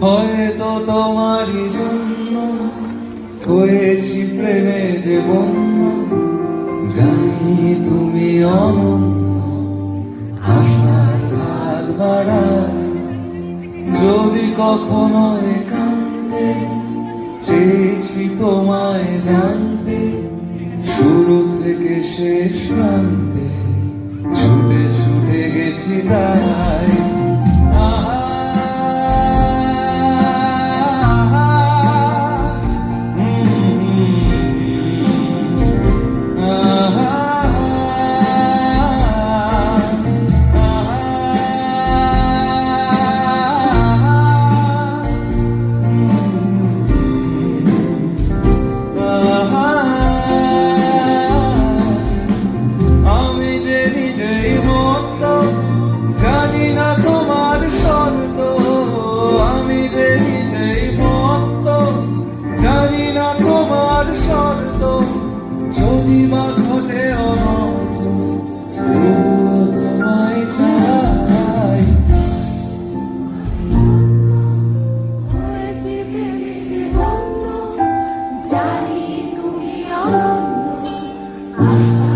হয়তো তোমারই জন্য হয়েছি প্রেমে যে বন্য, জানি তুমি অনন্য, আশার হাত বাড়ায়। যদি কখনো একান্তে চেয়েছি তোমায় জানতে, শুরু থেকে শেষ প্রান্তে ছুটে ছুটে গেছি তাই। যদি বা ঘটে অনর্থ, তবুও তোমায় চাই। হয়েছি প্রেমে যে বন্য, জানি তুমি অনন্য, আশা